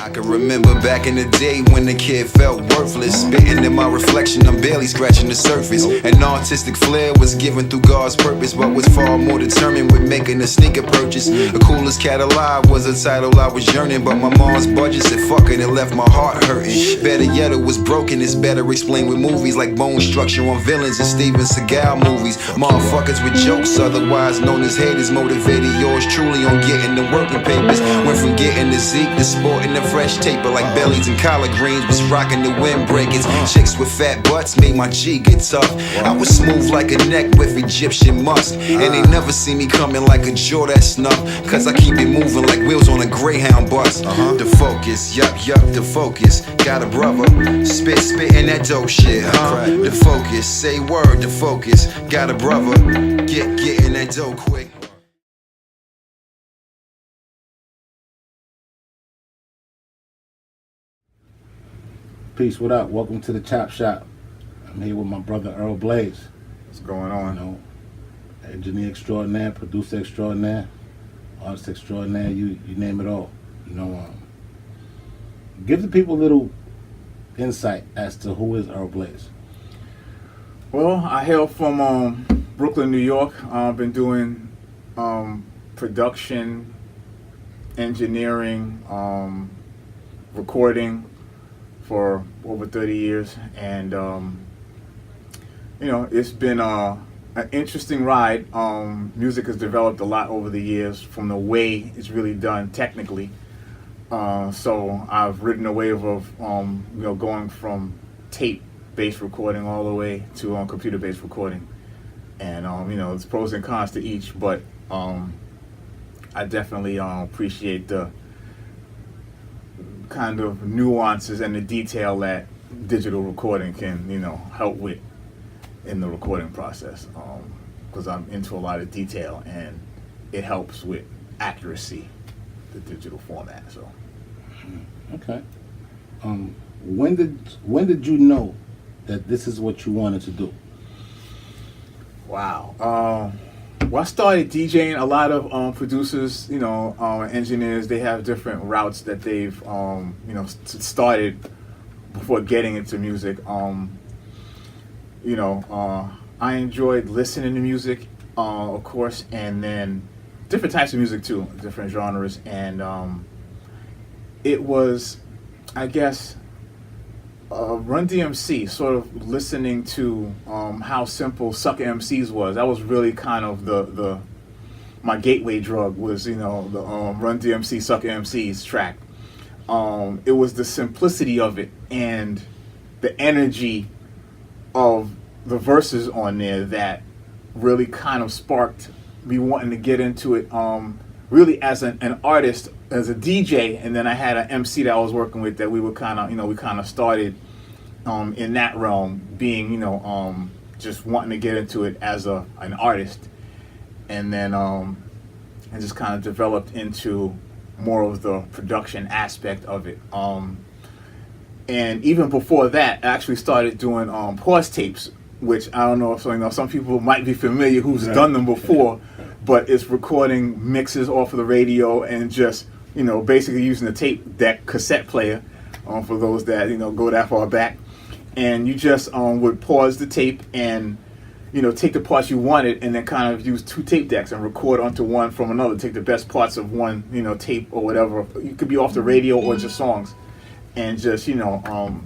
I can remember back in the day when the kid felt worthless. Spitting in my reflection, I'm barely scratching the surface. An artistic flair was given through God's purpose, but was far more determined with making a sneaker purchase. The coolest cat alive was a title I was yearning, but my mom's budget said fuck it and left my heart hurting. Better yet, it was broken. It's better explained with movies like Bone Structure on Villains and Steven Seagal movies. Motherfuckers with jokes, otherwise known as haters, motivated yours truly on getting the working papers. Went from getting the Zeke to sporting the fresh taper like bellies and collard greens, was rocking the windbreakers. Chicks with fat butts made my G get tough. I was smooth like a neck with Egyptian musk, and they never see me coming like a Jordan snuff, cause I keep it moving like wheels on a Greyhound bus. The focus, yup, the focus. Got a brother, spitting that dope shit, The focus, say word, the focus. Got a brother, getting that dope quick. Peace, what up? Welcome to the Chop Shop. I'm here with my brother Earl Blaize. What's going on? You know, engineer extraordinaire, producer extraordinaire, artist extraordinaire, you name it all. You know, give the people a little insight as to who is Earl Blaize. Well, I hail from Brooklyn, New York. I've been doing production, engineering, recording for over 30 years, and you know, it's been an interesting ride. Music has developed a lot over the years from the way it's really done technically. So I've ridden a wave of you know, going from tape-based recording all the way to computer-based recording, and you know, there's pros and cons to each, but I definitely appreciate the kind of nuances and the detail that digital recording can, you know, help with in the recording process, because I'm into a lot of detail and it helps with accuracy, the digital format. So okay, when did you know that this is what you wanted to do? wow. Well, I started DJing. A lot of producers, you know, engineers, they have different routes that they've, you know, started before getting into music. You know, I enjoyed listening to music, of course, and then different types of music too, different genres. And it was, I guess, Run DMC, sort of listening to how simple Sucker MCs was. That was really kind of the my gateway drug was, you know, the Run DMC Sucker MCs track. It was the simplicity of it and the energy of the verses on there that really kind of sparked me wanting to get into it, really as an artist, as a DJ, and then I had an MC that I was working with that we were kind of, you know, we kind of started in that realm, being, you know, just wanting to get into it as an artist, and then I just kind of developed into more of the production aspect of it. And even before that, I actually started doing pause tapes, which I don't know if, you know, some people might be familiar who's done them before, but it's recording mixes off of the radio and just, you know, basically using the tape deck cassette player, for those that, you know, go that far back, and you just would pause the tape and, you know, take the parts you wanted and then kind of use two tape decks and record onto one from another. Take the best parts of one, you know, tape or whatever. You could be off the radio or just songs, and just, you know,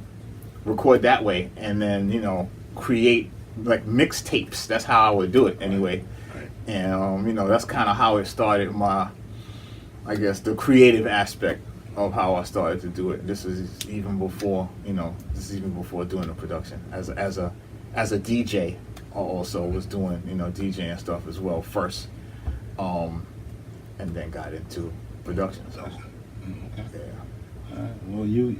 record that way, and then, you know, create like mixtapes. That's how I would do it anyway. And you know, that's kind of how it started, my, I guess, the creative aspect of how I started to do it. This is even before, you know, this is even before doing the production. As a DJ, I also was doing, you know, DJing stuff as well first, and then got into production. So yeah. Well, you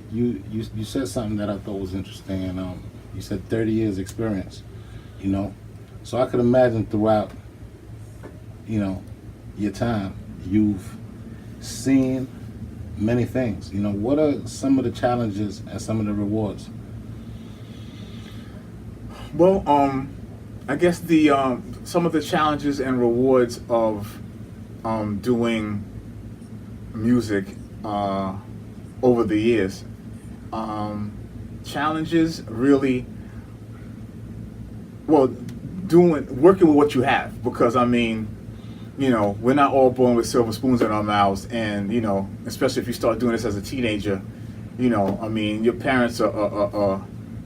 said something that I thought was interesting. You said 30 years experience, you know, so I could imagine throughout, you know, your time, you've seen many things. You know, what are some of the challenges and some of the rewards? Well, I guess the some of the challenges and rewards of doing music over the years. Challenges really, well, working with what you have, because I mean, you know, we're not all born with silver spoons in our mouths, and you know, especially if you start doing this as a teenager, you know, I mean, your parents are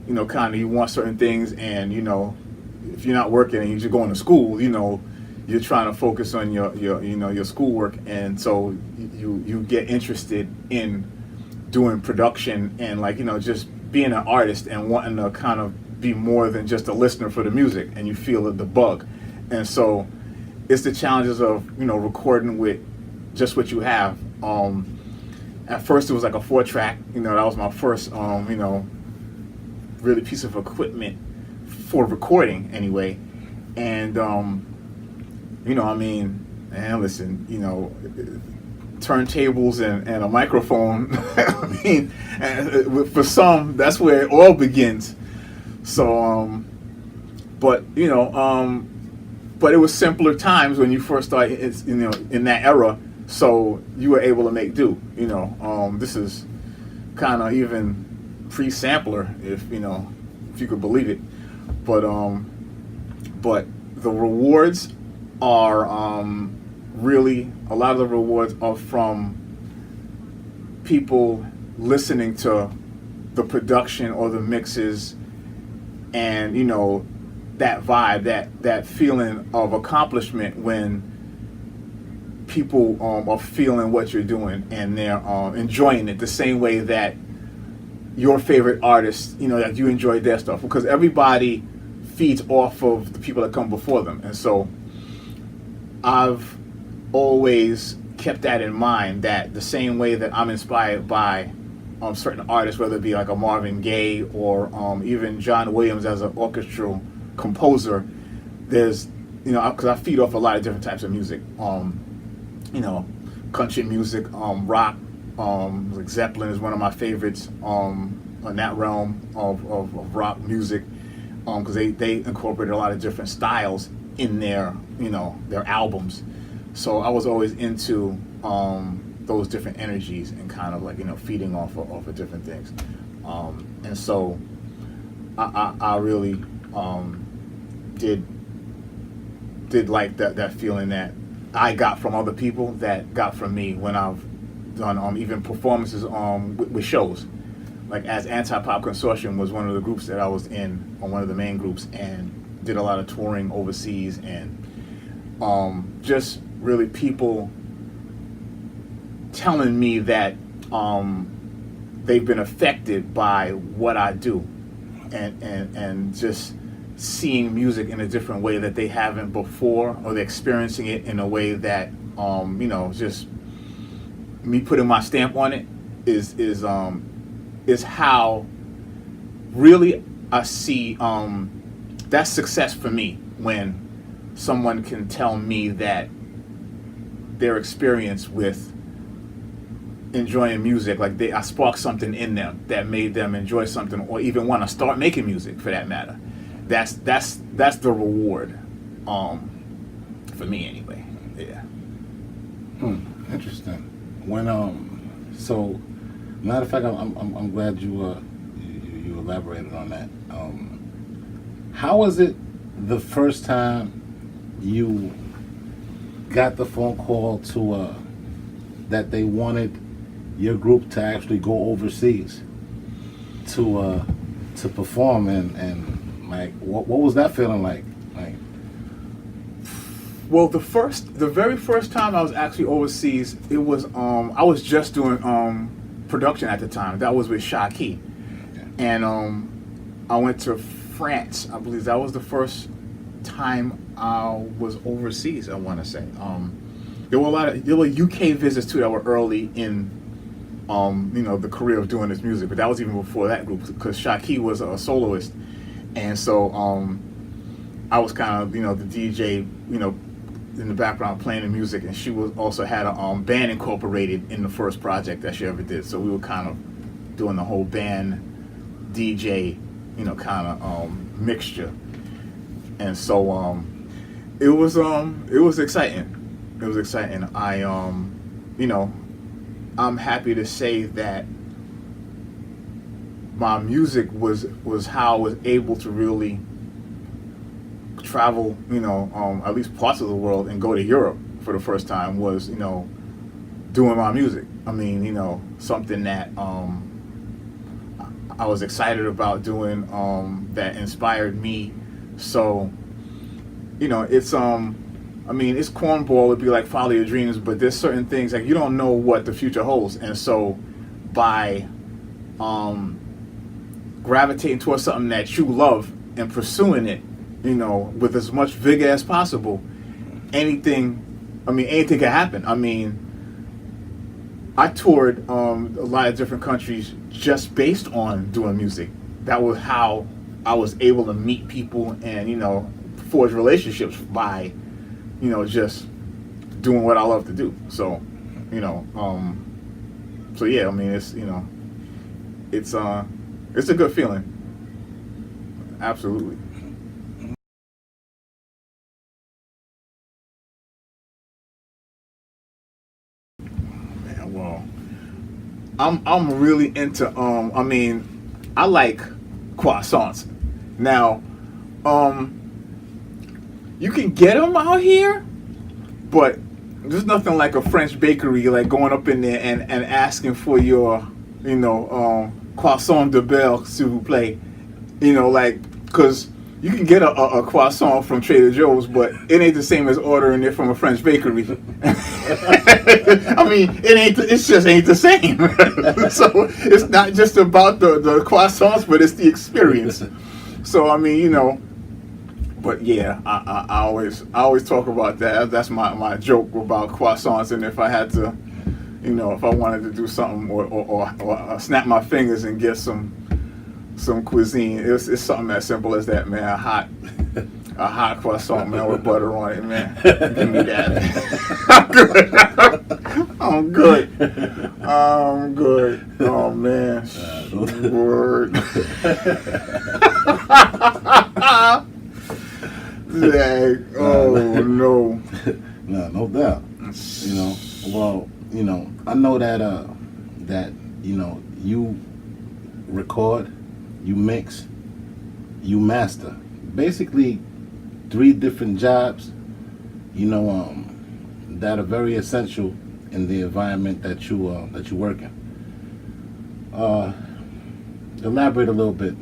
you know, kind of, you want certain things, and you know, if you're not working and you're just going to school, you know, you're trying to focus on your you know, your schoolwork, and so you get interested in doing production and, like, you know, just being an artist and wanting to kind of be more than just a listener for the music, and you feel the bug. And so it's the challenges of, you know, recording with just what you have. At first it was like a 4-track, you know, that was my first you know, really piece of equipment for recording anyway. And you know, I mean, and listen, you know, turntables and a microphone. I mean, and for some, that's where it all begins. So, but you know, but it was simpler times when you first started, you know, in that era. So you were able to make do. You know, this is kind of even pre-sampler, if you know, if you could believe it. But the rewards are really, a lot of the rewards are from people listening to the production or the mixes, and you know, that vibe, that feeling of accomplishment when people are feeling what you're doing and they're enjoying it the same way that your favorite artists, you know, that you enjoy their stuff, because everybody feeds off of the people that come before them. And so I've always kept that in mind, that the same way that I'm inspired by certain artists, whether it be like a Marvin Gaye or even John Williams as an orchestral composer, there's, you know, because I feed off a lot of different types of music, you know, country music, rock, like Zeppelin is one of my favorites in that realm of rock music, because they incorporated a lot of different styles in their, you know, their albums. So I was always into those different energies and kind of like, you know, feeding off of different things. And so I really did like that feeling that I got from other people, that got from me when I've done even performances with shows. Like as Anti-Pop Consortium was one of the groups that I was in, on one of the main groups, and did a lot of touring overseas, and just really people telling me that they've been affected by what I do, and just seeing music in a different way that they haven't before, or they're experiencing it in a way that you know, just me putting my stamp on it is how really I see that's success for me, when someone can tell me that their experience with enjoying music, like I sparked something in them that made them enjoy something, or even want to start making music for that matter. That's the reward, for me anyway. Yeah. Interesting. When so, matter of fact, I'm glad you elaborated on that. How was it the first time you got the phone call to that they wanted your group to actually go overseas to perform, and like what was that feeling like? Well, the very first time I was actually overseas, it was I was just doing production at the time. That was with Shaki, and I went to France. I believe that was the first time I was overseas. I want to say there were UK visits too that were early in you know, the career of doing this music, but that was even before that group, because Shaki was a soloist, and so I was kind of, you know, the DJ, you know, in the background playing the music, and she was also had a band incorporated in the first project that she ever did. So we were kind of doing the whole band DJ, you know, kind of mixture, and so it was exciting. It was exciting. I you know, I'm happy to say that my music was how I was able to really travel, at least parts of the world and go to Europe for the first time was, doing my music. I mean, something that I was excited about doing, that inspired me. So, it's it's cornball. It'd be like follow your dreams, but there's certain things like you don't know what the future holds, and so by gravitating towards something that you love and pursuing it, with as much vigor as possible, anything can happen. I toured a lot of different countries just based on doing music. That was how I was able to meet people and, forge relationships by, just doing what I love to do. So, so yeah, it's a good feeling. Absolutely. Man, well, I'm really into I like croissants. Now, you can get them out here, but there's nothing like a French bakery, like going up in there and asking for your, croissant de beurre, s'il vous plaît. Because you can get a croissant from Trader Joe's, but it ain't the same as ordering it from a French bakery. It just ain't the same. So it's not just about the croissants, but it's the experience. So, but yeah, I always talk about that. That's my joke about croissants. And if I had to, if I wanted to do something or snap my fingers and get some cuisine, it's something as simple as that, man. A hot croissant, man, with butter on it, man. Give me that. I'm good. Oh man, word. Oh no. No doubt. I know that you record, you mix, you master. Basically 3 different jobs, that are very essential in the environment that you work in. Elaborate a little bit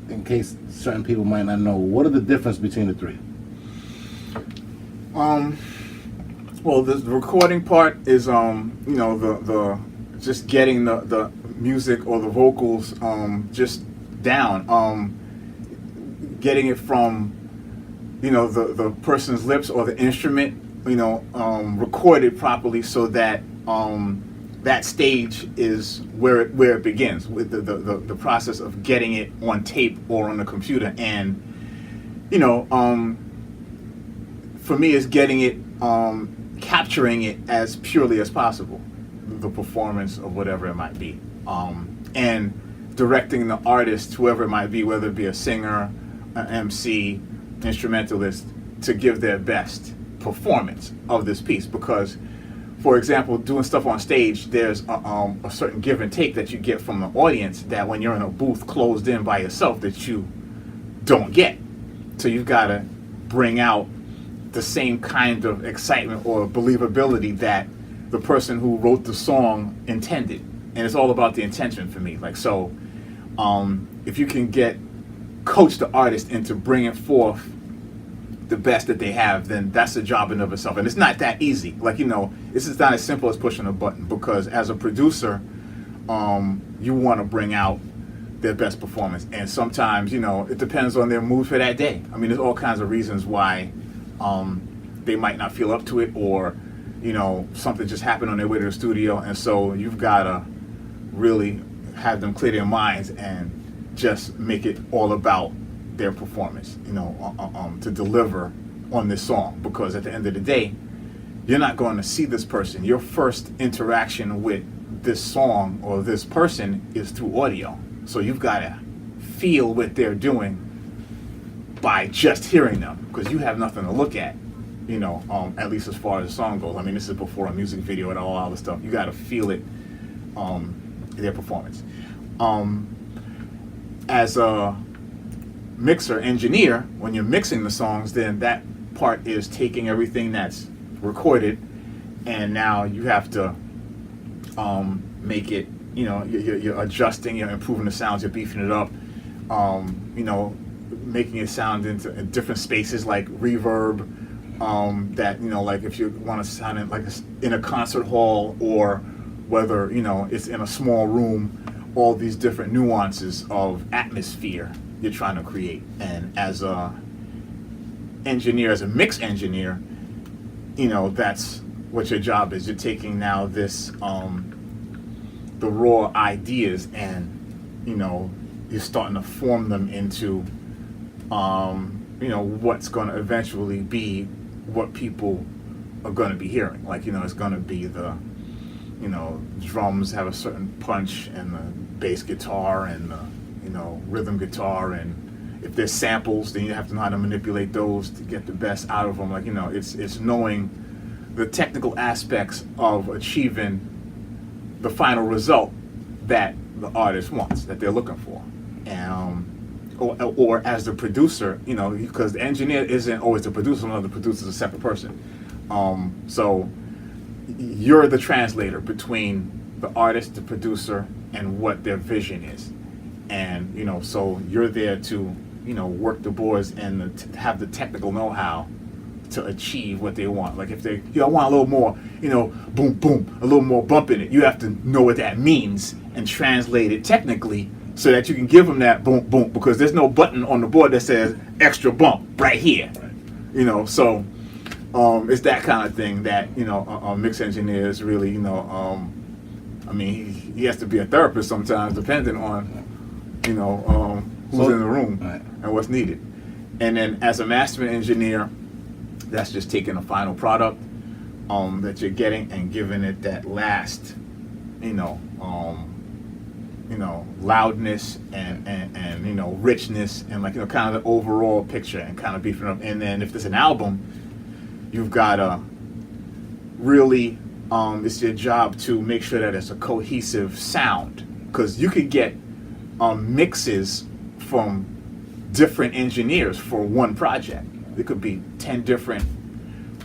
in case certain people might not know. What are the difference between the 3? Well, the recording part is the just getting the music or the vocals just down, getting it from the person's lips or the instrument, recorded properly so that that stage is where it begins with the process of getting it on tape or on the computer. And for me, it's getting it, capturing it as purely as possible, the performance of whatever it might be, and directing the artist, whoever it might be, whether it be a singer, an MC, instrumentalist, to give their best performance of this piece. Because, for example, doing stuff on stage, there's a certain give and take that you get from the audience that when you're in a booth closed in by yourself that you don't get. So you've got to bring out the same kind of excitement or believability that the person who wrote the song intended. And it's all about the intention for me. So if you can coach the artist into bringing forth the best that they have, then that's a job in of itself. And it's not that easy. This is not as simple as pushing a button, because as a producer, you want to bring out their best performance. And sometimes, it depends on their mood for that day. There's all kinds of reasons why they might not feel up to it, or, something just happened on their way to the studio. And so you've got to really have them clear their minds and just make it all about their performance, to deliver on this song. Because at the end of the day, you're not going to see this person. Your first interaction with this song or this person is through audio. So you've got to feel what they're doing by just hearing them, because you have nothing to look at, at least as far as the song goes. This is before a music video and all the stuff. You got to feel it, their performance. as a mixer engineer, when you're mixing the songs, then that part is taking everything that's recorded, and now you have to make it, you're adjusting, you're improving the sounds, you're beefing it up, making it sound into different spaces like reverb, that, like if you want to sound it like in a concert hall, or whether, it's in a small room, all these different nuances of atmosphere you're trying to create. And as a engineer, as a mix engineer, that's what your job is. You're taking now this, the raw ideas, and, you're starting to form them into, what's going to eventually be what people are going to be hearing. Like, it's going to be the, drums have a certain punch, and the bass guitar, and the, rhythm guitar, and if there's samples, then you have to know how to manipulate those to get the best out of them. Like, it's knowing the technical aspects of achieving the final result that the artist wants, that they're looking for. And or as the producer, because the engineer isn't always the producer. Sometimes the producer's a separate person. So you're the translator between the artist, the producer, and what their vision is. And so you're there to work the boards and to have the technical know-how to achieve what they want. Like if they I want a little more boom boom, a little more bump in it, you have to know what that means and translate it technically so that you can give them that boom boom, because there's no button on the board that says extra bump right here. So it's that kind of thing that a mix engineer is really he has to be a therapist sometimes, depending on who's in the room and what's needed. And then as a mastering engineer, that's just taking a final product that you're getting and giving it that last loudness and richness, and kind of the overall picture, and kind of beefing up. And then if there's an album, you've got to really it's your job to make sure that it's a cohesive sound, because you could get mixes from different engineers for one project. It could be 10 different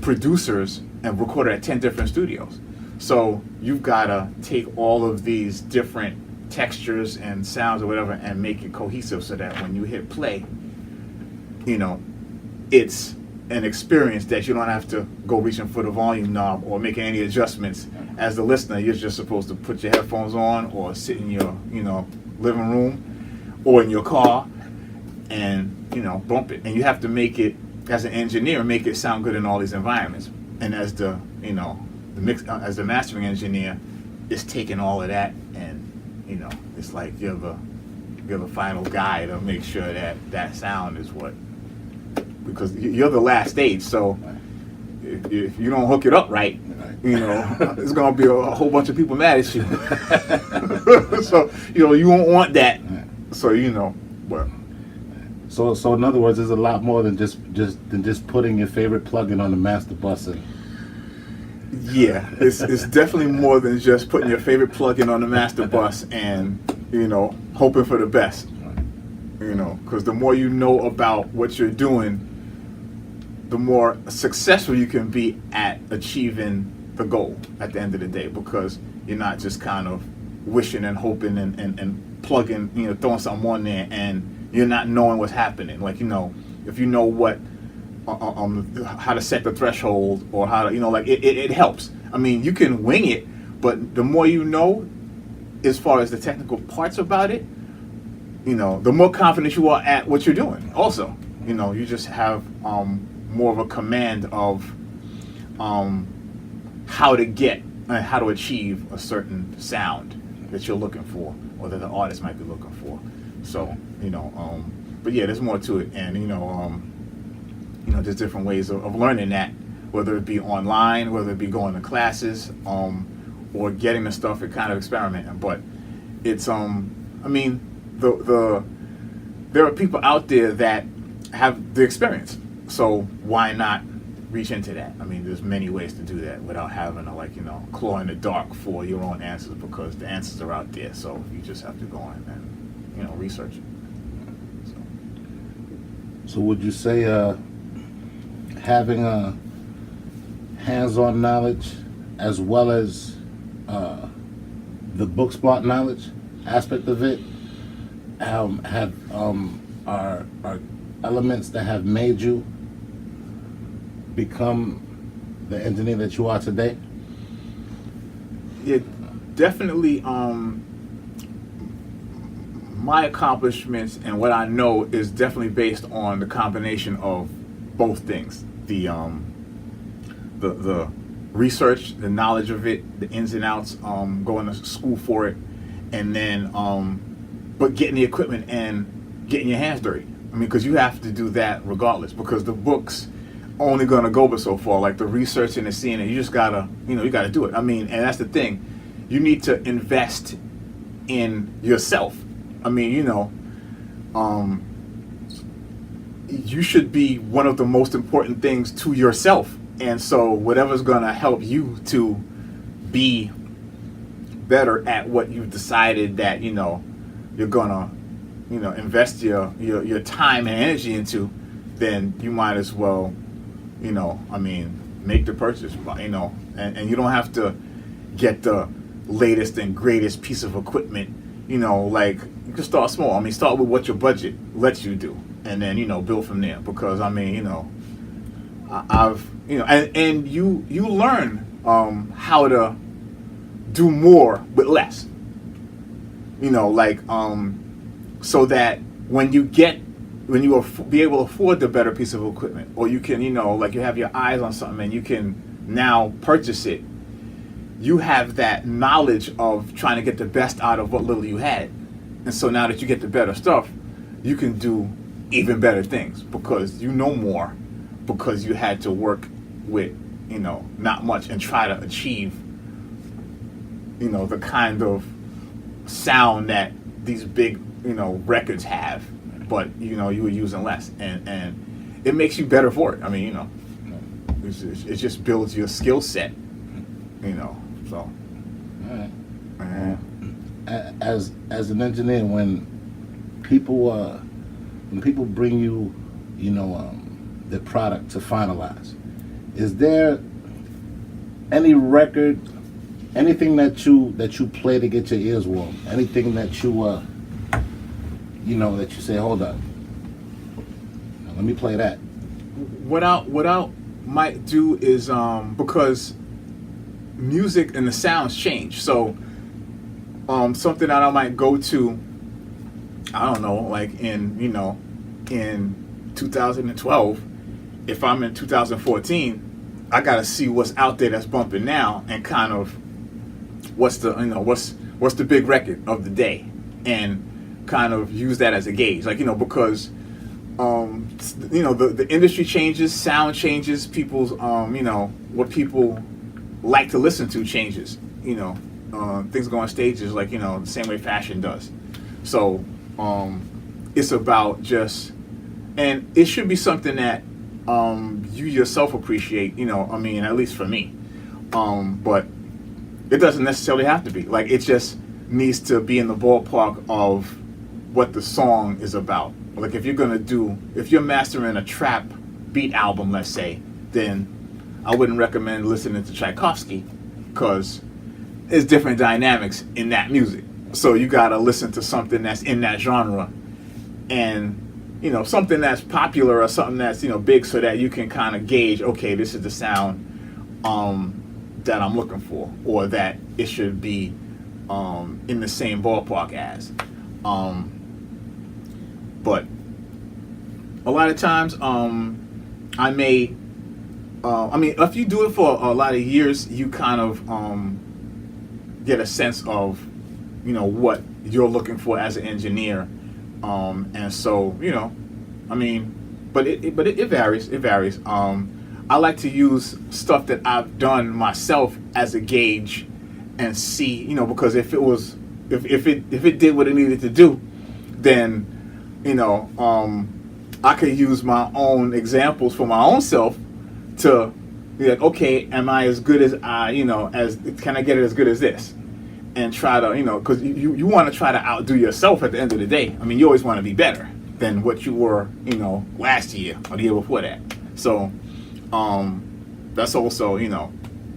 producers and recorded at 10 different studios. So you've got to take all of these different textures and sounds or whatever and make it cohesive, so that when you hit play, it's an experience that you don't have to go reaching for the volume knob or making any adjustments. As the listener, you're just supposed to put your headphones on or sit in your living room or in your car and bump it. And you have to make it, as an engineer, make it sound good in all these environments. And as the as the mastering engineer, it's taking all of that, and it's like you're the final guy to make sure that sound is what, because you're the last stage. So if you don't hook it up right, there's gonna be a whole bunch of people mad at you. So you won't want that. So well. So in other words, there's a lot more than just putting your favorite plugin on the master bus. Yeah, it's definitely more than just putting your favorite plugin on the master bus and hoping for the best. Because the more you know about what you're doing, the more successful you can be at achieving the goal at the end of the day, because you're not just kind of wishing and hoping and plugging, throwing something on there, and you're not knowing what's happening. Like, if you know what, how to set the threshold, or how to, it helps. I mean, you can wing it, but the more you know, as far as the technical parts about it, the more confident you are at what you're doing. Also, you just have more of a command of how to get and how to achieve a certain sound that you're looking for, or that the artist might be looking for. So, but yeah, there's more to it, and there's different ways of learning that, whether it be online, whether it be going to classes, or getting the stuff and kind of experimenting. But it's there are people out there that have the experience, so why not reach into that? I mean, there's many ways to do that without having to claw in the dark for your own answers, because the answers are out there. So you just have to go in and research it. So would you say having a hands-on knowledge as well as the book smart knowledge aspect of it are elements that have made you become the engineer that you are today? Yeah, definitely. My accomplishments and what I know is definitely based on the combination of both things: the research, the knowledge of it, the ins and outs, going to school for it, and then but getting the equipment and getting your hands dirty. I mean, because you have to do that regardless, because the books only gonna go but so far. Like the research and the seeing it, you just gotta, you gotta do it. I mean, and that's the thing, you need to invest in yourself. I mean, you should be one of the most important things to yourself, and so whatever's gonna help you to be better at what you've decided that you're gonna invest your time and energy into, then you might as well make the purchase, and you don't have to get the latest and greatest piece of equipment. Like, you can start small. I mean, start with what your budget lets you do, and then build from there. Because I've and you learn how to do more with less. So that when you be able to afford the better piece of equipment, or you can like you have your eyes on something and you can now purchase it. You have that knowledge of trying to get the best out of what little you had. And so now that you get the better stuff, you can do even better things because you know more, because you had to work with, not much and try to achieve, the kind of sound that these big, records have, but, you were using less. And it makes you better for it. I mean, it just builds your skill set, so. All right. As an engineer, when people bring you, the product to finalize, is there any record, anything that you play to get your ears warm, anything that you that you say, hold up, now, let me play that? What I might do is because music and the sounds change, so something that I might go to, I don't know, like in 2012, if I'm in 2014, I gotta see what's out there that's bumping now, and kind of what's the big record of the day, and kind of use that as a gauge, like because the industry changes, sound changes, people's what people like to listen to changes, things go on stages, like the same way fashion does. So it's about just, and it should be something that you yourself appreciate, at least for me, but it doesn't necessarily have to be, like, it just needs to be in the ballpark of what the song is about. Like, if you're mastering a trap beat album, let's say, then I wouldn't recommend listening to Tchaikovsky, because there's different dynamics in that music. So you gotta listen to something that's in that genre, and something that's popular or something that's big, so that you can kind of gauge, okay, this is the sound that I'm looking for, or that it should be in the same ballpark as. But a lot of times, I may, if you do it for a lot of years, you kind of get a sense of, what you're looking for as an engineer, and so, but it varies. It varies. I like to use stuff that I've done myself as a gauge, and see, because if it did what it needed to do, then I could use my own examples for my own self to be like, okay, am I as good as can I get it as good as this? And try to, because you want to try to outdo yourself at the end of the day. I mean, you always want to be better. than what you were, last year or the year before that. So that's also,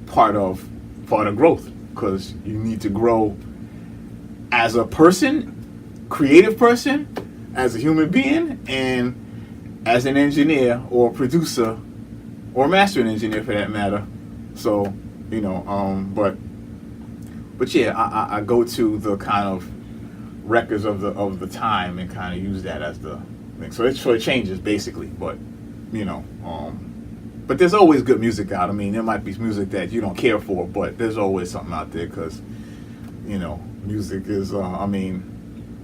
part of growth, because you need to grow as a person, creative person, as a human being, and as an engineer or producer or mastering engineer for that matter. So, but yeah, I go to the kind of records of the time and kind of use that as the thing. So it changes basically, but but there's always good music out. I mean, there might be music that you don't care for, but there's always something out there, because music is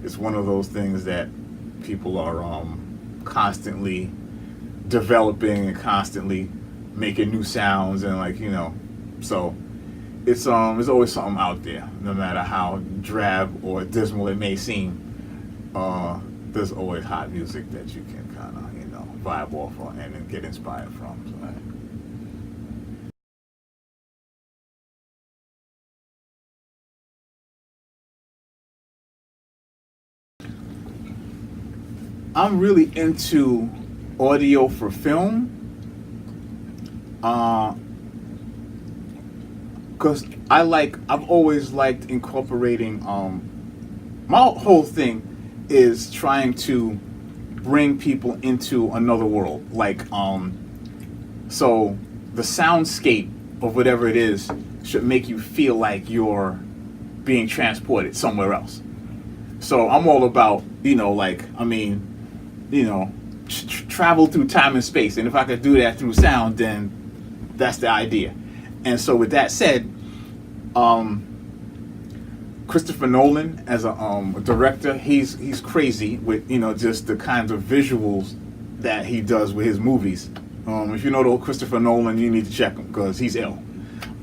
it's one of those things that people are constantly developing and constantly making new sounds, and so it's there's always something out there, no matter how drab or dismal it may seem. There's always hot music that you can kind of vibe off of and get inspired from. So. I'm really into audio for film, because I've always liked incorporating. My whole thing is trying to bring people into another world, so the soundscape of whatever it is should make you feel like you're being transported somewhere else. So I'm all about, travel through time and space. And if I could do that through sound, then that's the idea. And so with that said, Christopher Nolan as a director, he's crazy with, just the kinds of visuals that he does with his movies. If you know the Christopher Nolan, you need to check him, because he's ill.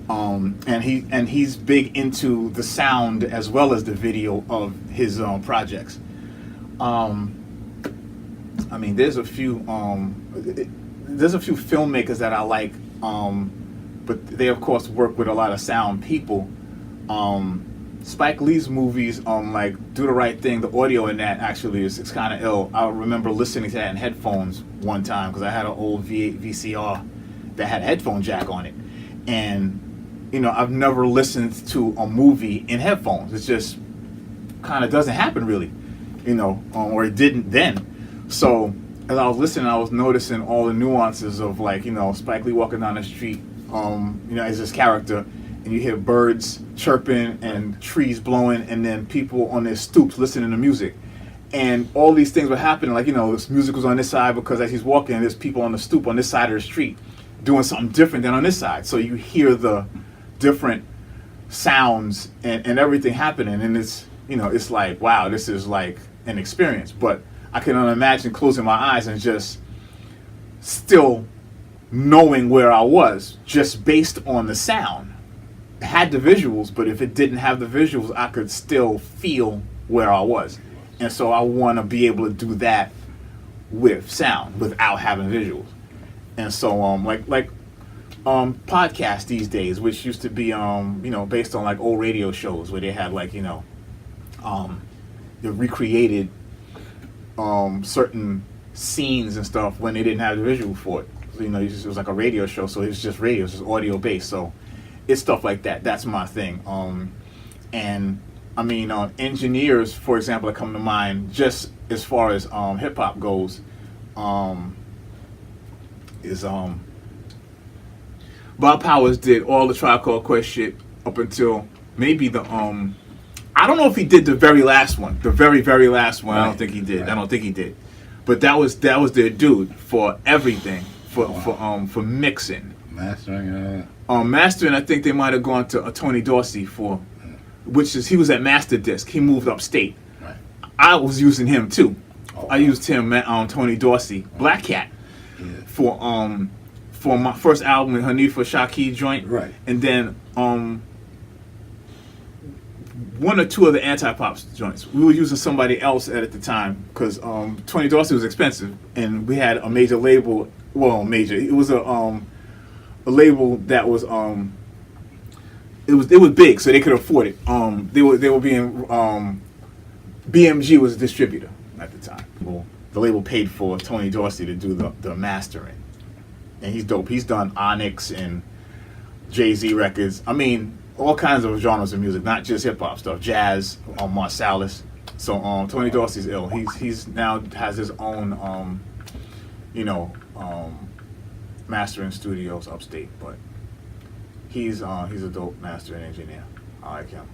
And he's big into the sound as well as the video of his projects. There's a few filmmakers that I like, but they of course work with a lot of sound people. Spike Lee's movies, like Do the Right Thing, the audio in that actually it's kind of ill. I remember listening to that in headphones one time, because I had an old VCR that had a headphone jack on it, and I've never listened to a movie in headphones. It just kind of doesn't happen really, or it didn't then. So as I was listening, I was noticing all the nuances of Spike Lee walking down the street, as his character, and you hear birds chirping and trees blowing, and then people on their stoops listening to music. And all these things were happening, this music was on this side, because as he's walking, there's people on the stoop on this side of the street doing something different than on this side. So you hear the different sounds and everything happening, and it's it's like, wow, this is like an experience. But I can imagine closing my eyes and just still knowing where I was just based on the sound. It had the visuals, but if it didn't have the visuals, I could still feel where I was. And so I want to be able to do that with sound without having visuals. And so podcasts these days, which used to be based on old radio shows where they had they recreated certain scenes and stuff when they didn't have the visual for it. So, it was like a radio show, so it's just radio, it's just audio based. So it's stuff like that. That's my thing. And engineers, for example, that come to mind, just as far as hip hop goes, is Bob Powers did all the Tribe Called Quest shit up until maybe the I don't know if he did the very last one, the very last one. Right. I don't think he did. Right. I don't think he did. But that was their dude for everything, for mixing, mastering. Mastering. I think they might have gone to Tony Dorsey he was at Master Disc. He moved upstate. Right. I was using him too. I used him, Tony Dorsey, Black Cat, for my first album, the Hanifa Shaki joint. Right. And then one or two of the anti-pop joints. We were using somebody else at the time, because Tony Dorsey was expensive, and we had a major label. Well, major. It was a label that was it was big, so they could afford it. They were being BMG was a distributor at the time for the label paid for Tony Dorsey to do the mastering, and he's dope. He's done Onyx and Jay-Z records. I mean, all kinds of genres of music, not just hip hop stuff, jazz, Marsalis. So Tony Dorsey's ill. He's now has his own mastering studios upstate, but he's a dope mastering engineer. I like him.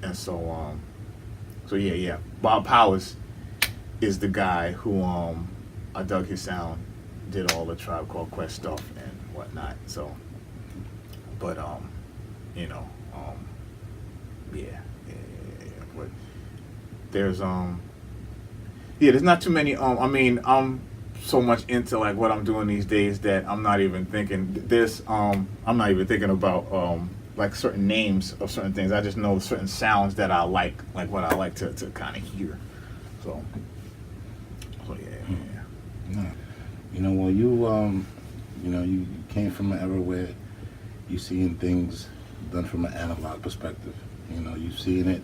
And so yeah. Bob Powers is the guy who I dug his sound, did all the Tribe Called Quest stuff and whatnot. So, but yeah. But there's there's not too many. I mean, I'm so much into like what I'm doing these days that I'm not even thinking I'm not even thinking about like certain names of certain things. I just know certain sounds that I like what I like to kind of hear. So yeah. You know, well, you came from an era where you seeing things done from an analog perspective. You know, you've seen it.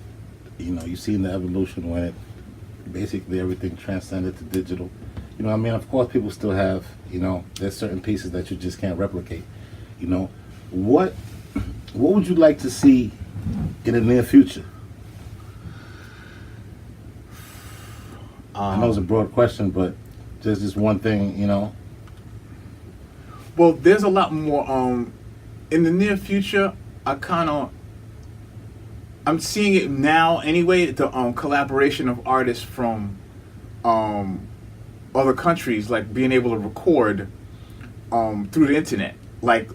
You know, you've seen the evolution when it basically everything transcended to digital. You know, I mean, of course, people still have, there's certain pieces that you just can't replicate. You know, what would you like to see in the near future? I know it's a broad question, but there's just one thing, Well, there's a lot more. In the near future, I'm seeing it now anyway. The collaboration of artists from other countries, like being able to record through the internet. Like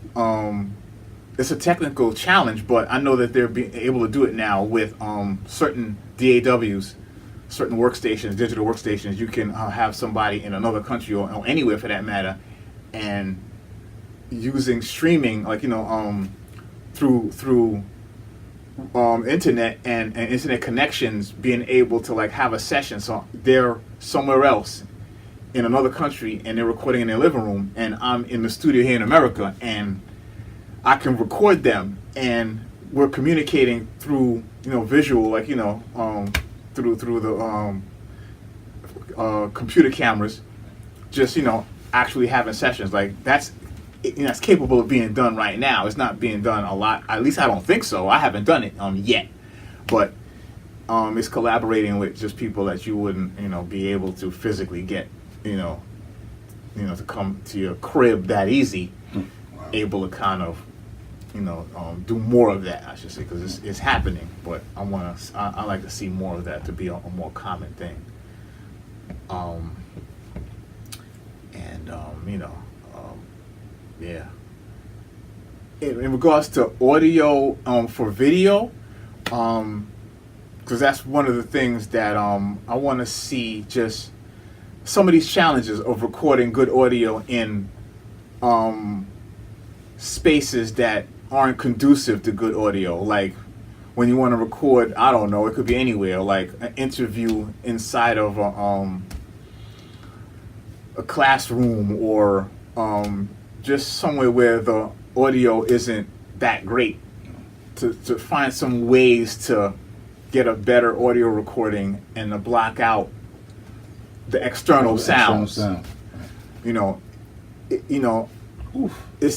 it's a technical challenge, but I know that they're being able to do it now with certain DAWs, certain workstations, digital workstations. You can have somebody in another country or anywhere for that matter, and using streaming, like through internet and internet connections, being able to like have a session. So they're somewhere else in another country and they're recording in their living room, and I'm in the studio here in America, and I can record them, and we're communicating through visual, like through the computer cameras, just actually having sessions. Like that's capable of being done right now. It's not being done a lot. At least I don't think so. I haven't done it yet, but it's collaborating with just people that you wouldn't be able to physically get to come to your crib that easy. Wow. Able to kind of do more of that, I should say, because it's happening. But I like to see more of that to be a more common thing. Yeah. In regards to audio for video, because that's one of the things that I want to see, just some of these challenges of recording good audio in spaces that aren't conducive to good audio. Like when you want to record, I don't know, it could be anywhere, like an interview inside of a classroom, or just somewhere where the audio isn't that great, to find some ways to get a better audio recording and to block out the external sounds.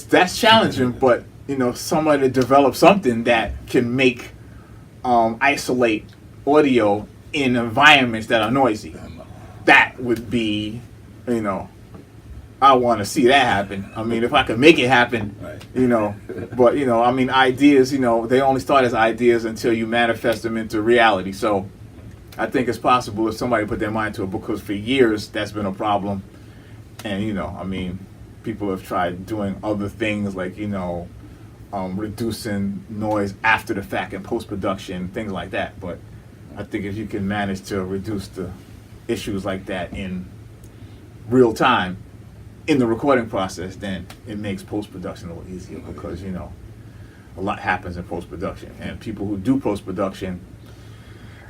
That's challenging, but somebody to develop something that can make isolate audio in environments that are noisy. That would be, I want to see that happen. I mean, if I could make it happen, right. But I mean, ideas, they only start as ideas until you manifest them into reality. So I think it's possible if somebody put their mind to it, because for years that's been a problem. And I mean, people have tried doing other things like reducing noise after the fact in post-production, things like that. But I think if you can manage to reduce the issues like that in real time in the recording process, then it makes post-production a little easier, because a lot happens in post-production, and people who do post-production,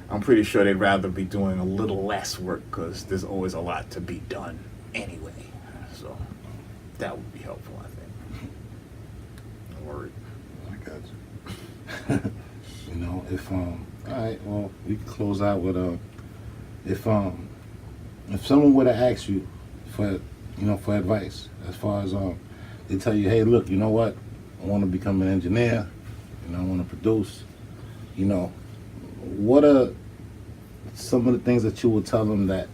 I'm pretty sure they'd rather be doing a little less work, because there's always a lot to be done anyway. So that would be helpful, I think. Don't worry. I got you. If all right, well, we can close out with if someone were to ask you for for advice, as far as they tell you, hey, look, you know what, I want to become an engineer, I want to produce, what are some of the things that you would tell them that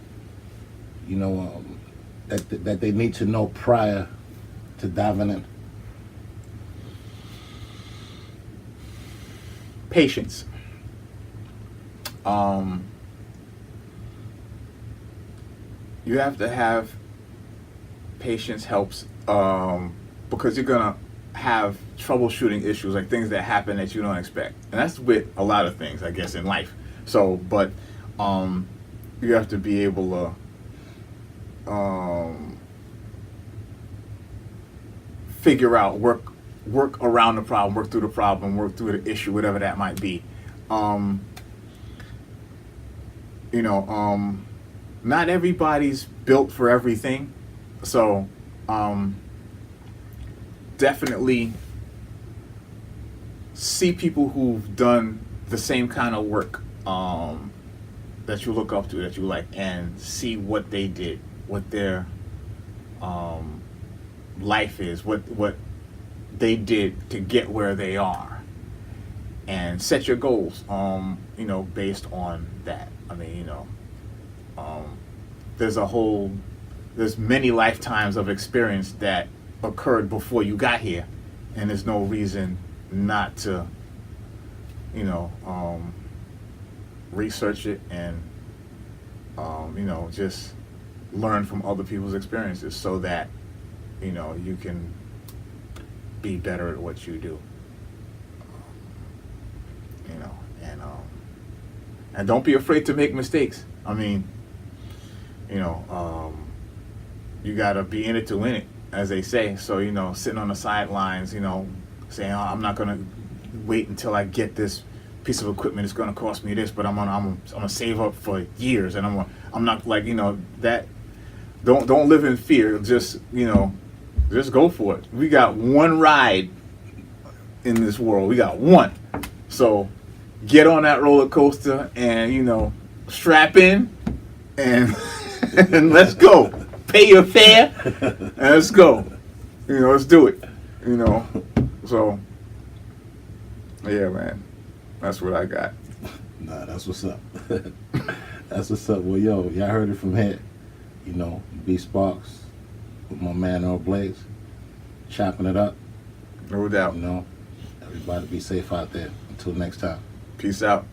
that they need to know prior to diving in? Patience. You have to have patience. Helps because you're gonna have troubleshooting issues, like things that happen that you don't expect, and that's with a lot of things, I guess, in life. So, but you have to be able to figure out, work around the problem, work through the problem, work through the issue, whatever that might be. Not everybody's built for everything, so definitely see people who've done the same kind of work that you look up to, that you like, and see what they did, what their life is, what they did to get where they are, and set your goals based on that. I mean, there's many lifetimes of experience that occurred before you got here, and there's no reason not to research it and just learn from other people's experiences, so that you can be better at what you do. And don't be afraid to make mistakes. I mean, you gotta be in it to win it, as they say. So sitting on the sidelines, saying, "Oh, I'm not gonna wait until I get this piece of equipment. It's gonna cost me this, but I'm gonna save up for years, and I'm not like that." Don't live in fear. Just just go for it. We got one ride in this world. We got one. So get on that roller coaster and strap in and and let's go. Pay your fare and let's go. Let's do it. So yeah, man. That's what I got. Nah, that's what's up. That's what's up. Well, y'all heard it from here. B Sparx with my man Earl Blaize, chopping it up. No doubt. Everybody be safe out there. Until next time. Peace out.